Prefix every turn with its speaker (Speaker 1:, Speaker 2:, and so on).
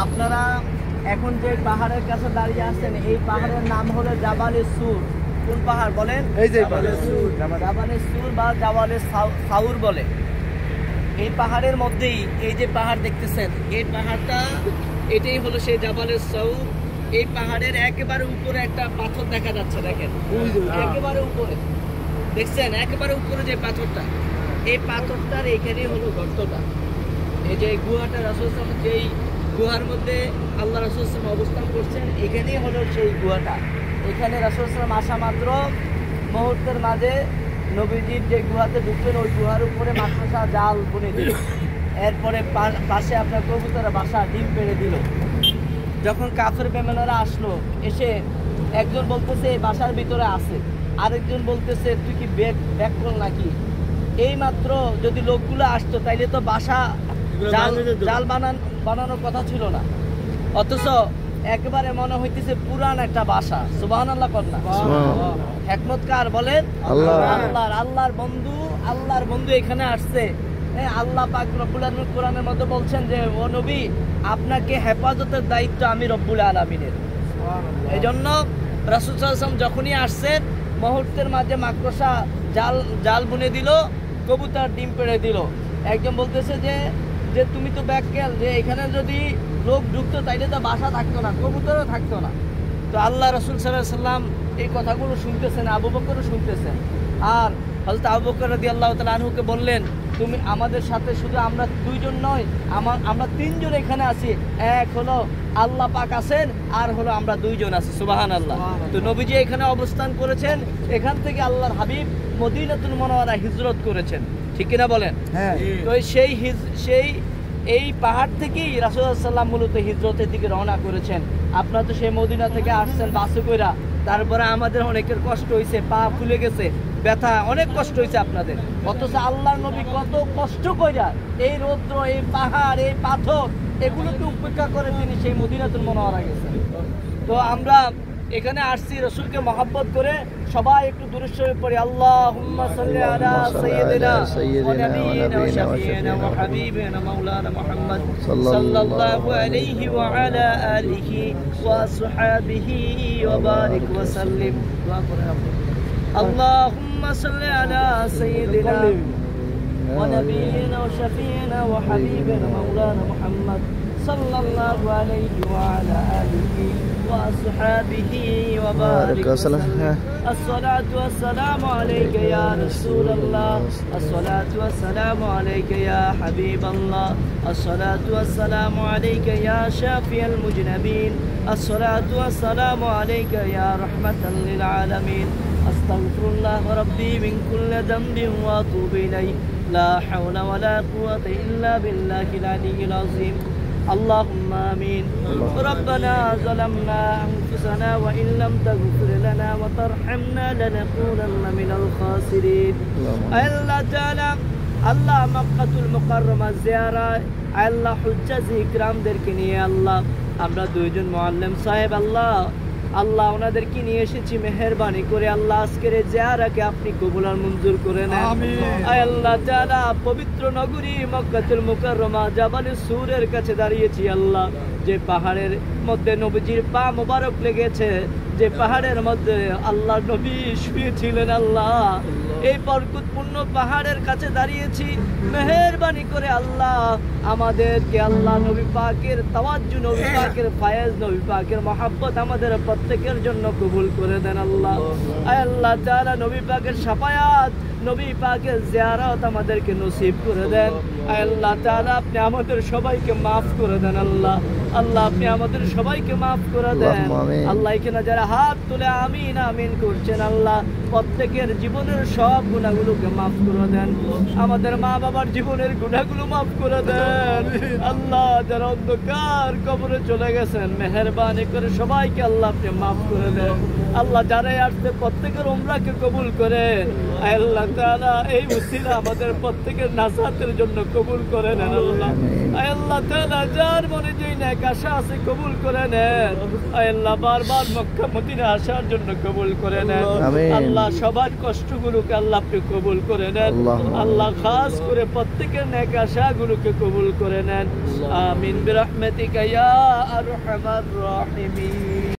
Speaker 1: আপনারা এখন যে পাহাড়ের কাছে দাঁড়িয়ে আছেন, এই পাহাড়ের নাম হলো জাবালে সুর। কোন পাহাড় বলেন?
Speaker 2: এই যে জাবালে সুর,
Speaker 1: জাবালে সুর বা জাবালে সাউর বলে। এই পাহাড়ের মধ্যেই এই যে পাহাড় দেখতেছেন, এই পাহাড়টা এটাই হলো সেই জাবালে সাউর। এই পাহাড়ের একেবারে উপরে একটা পাথর দেখা যাচ্ছে, দেখেন একেবারে উপরে, দেখছেন একেবারে উপরে যে পাথরটা, এই পাথরটার এখানেই হলো গর্তটা। এই যে গুহাটা রাসূল সাল্লাল্লাহু যেই গুহার মধ্যে আল্লাহ রাসূল সাল্লাল্লাহু অবস্থান করছেন, এখানেই হলো সেই গুহাটা। এখানে রাসূল সাল্লাল্লাহু আসা মাত্র মুহূর্তের মাঝে নবীজির যে গুহাতে ঢুকলেন, ওই গুহার উপরে মাকড়সা জাল বুনে দিল। এরপরে পাশে আপনার কবুতরের বাসা ডিম পেড়ে দিল। যখন কাফের বেঈমানরা আসলো, এসে একজন বলতেছে এই বাসার ভিতরে আছে, আরেকজন বলতেছে তুই কি ব্যাক করল নাকি। এই মাত্র যদি লোকগুলো আসতো তাইলে তো বাসা জাল বানানোর কথা ছিল না, অথচ একেবারে মনে হইতেছে পুরান একটা বাসা। সুবহানাল্লাহ কন্যা হিকমত কার বলেন? আল্লাহর বন্ধু এখানে আসছে। আল্লাহ পাক রব্বুল আলামিন কোরআনের মধ্যে বলছেন যে ও নবী, আপনাকে হেফাজতের দায়িত্ব আমি রব্বুল আলামিনের। এই জন্য রাসূল সাল্লাল্লাহু আলাইহি ওয়াসাল্লাম যখনই আসছেন, মুহূর্তের মাঝে মাকড়সা জাল বুনে দিল, কবুতর ডিম পেড়ে দিল। একজন বলতেছে যে তুমি তো ব্যাককেল, যে এখানে যদি লোক ঢুকতো তাইলে তো বাসা থাকতো না, কবুতরও থাকতো না। তো আল্লাহ রাসূল সাল্লাল্লাহু আলাইহি ওয়াসাল্লাম এই কথাগুলো শুনতেছেন, আবু বকরও শুনতেছেন। আর হযরত আবু বকর রাদিয়াল্লাহু তাআলা আনহুকে বললেন, তুমি আমাদের সাথে শুধু আমরা দুইজন নয়, আমরা তিনজন এখানে আছি। এক হলো আল্লাহ পাক আছেন, আর হলো আমরা দুইজন আছি। সুবহানাল্লাহ। তো নবীজি এখানে অবস্থান করেছেন, এখান থেকে আল্লাহর হাবিব মদিনাতুল মুনাওয়ারা হিজরত করেছেন, ঠিক কিনা বলেন? হ্যাঁ। তো সেই এই পাহাড় থেকেই রাসূল সাল্লাল্লাহু আলাইহি ওয়াসাল্লাম মূলত হিজরতের দিকে রওনা করেছেন। আপনারা তো সেই মদিনা থেকে আসছেন বাসে কইরা, তারপরে আমাদের অনেকের কষ্ট হয়েছে, পা ফুলে গেছে, ব্যথা, অনেক কষ্ট হয়েছে আপনাদের। অথচ আল্লাহর নবী কত কষ্ট কইরা এই রৌদ্র, এই পাহাড়, এই পাথর এগুলোকে উপেক্ষা করে তিনি সেই মদিনাতুল মুনাওয়ারা গেছেন। তো আমরা এখানে আসছি রাসূলকে মহব্বত করে, সবাই একটু দুরূদ শরীফ পড়ি। আল্লাহুম্মা সাল্লি আলা সাইয়্যিদিনা ওয়া নাবিয়িনা ওয়া শাফিঈনা ওয়া হাবিবিনা মাওলানা মুহাম্মদ সাল্লাল্লাহু আলাইহি ওয়া আলা আলিহি ওয়া আসহাবিহি ওয়া বারিক ওয়া সাল্লিম। আল্লাহুম্মা সাল্লি আলা সাইয়্যিদিনা ওয়া নাবিয়িনা ওয়া শাফিঈনা ওয়া হাবিবিনা মাওলানা মুহাম্মদ সাল্লাল্লাহু আলাইহি ওয়া আলা আলিহি وأصحابه وبارك وسلم. الصلاة والسلام عليك يا رسول الله، الصلاة والسلام عليك يا حبيب الله، الصلاة والسلام عليك يا شافي المذنبين، الصلاة والسلام عليك يا رحمة للعالمين. أستغفر الله ربي من كل ذنب وأتوب إليه، لا حول ولا قوة إلا بالله العلي العظيم. اللهم آمين. ربنا ظلمنا أنفسنا وإن لم تغفر لنا وترحمنا لنكونن من الخاسرين. الله تعالى আল্লাহ মক্কাতুল মুকাররমা জিয়ারা, আল্লাহ হুজ্জাজ ইকরামদেরকে নিয়ে আল্লাহ আমরা দুইজন মুআল্লিম সাহেব আল্লাহ ওনাদেরকে নিয়ে এসেছি। মেহেরবানি করে আল্লাহ আজকের এই জিয়ারাকে আপনি কবুল আর মঞ্জুর করে নেন। আমিন। আল্লাহ তাআলা পবিত্র নগরী মক্কাতুল মুকাররমা জাবালে সুরের কাছে দাঁড়িয়েছি আল্লাহ, যে পাহাড়ের মধ্যে নবীজির পা মোবারক লেগেছে, যে পাহাড়ের মধ্যে আল্লাহ নবী শুয়েছিলেন আল্লাহ, এই বরকতপূর্ণ পাহাড়ের কাছে দাঁড়িয়েছি। মেহেরবানি করে আল্লাহ আমাদেরকে আল্লাহ নবী পাকের তাওয়াজ্জু, নবী পাকের ফায়েজ, নবী পাকের মহব্বত আমাদের প্রত্যেকের জন্য কবুল করে দেন আল্লাহ। আল্লাহ তাআলা নবী পাকের শাফায়াত, নবী পাকের জিয়ারত আমাদেরকে নসিব করে দেন। আল্লাহ তাআলা আপনি আমাদের সবাইকে মাফ করে দেন আল্লাহ। আপনি আমাদের সবাইকে মাফ করে দেন আল্লাহ। এখানে যারা হাত তুলে আমিন আমিন করছেন আল্লাহ, প্রত্যেকের জীবনের সব গুনাহগুলোকে মাফ করে দেন। আমাদের মা বাবার জীবনের গুনাহগুলো মাফ করে দেন আল্লাহ। যারা অন্ধকার কবরে চলে গেছেন, মেহেরবানি করে সবাইকে আল্লাহ আপনি মাফ করে দেন আল্লাহ। যারাই আসছে প্রত্যেকের উমরাকে কবুল করে আল্লাহ তাআলা এই উসিলা আমাদের প্রত্যেকের নাজাতের জন্য কবুল করে নেন আল্লাহ। আল্লাহ তাআলা যার মনে যেই নেক আশা আছে কবুল করে নেন আল্লাহ। বারবার মক্কা মদিনা আসার জন্য কবুল করে নেন আল্লাহ। আল্লাহ সবার কষ্টগুলোকে আল্লাহ আপনি কবুল করে নেন আল্লাহ, খাস করে প্রত্যেকের নেক আশাগুলোকে কবুল করে নেন। আমিন বিরহমাতিকা ইয়া আরহামার রাহিমিন।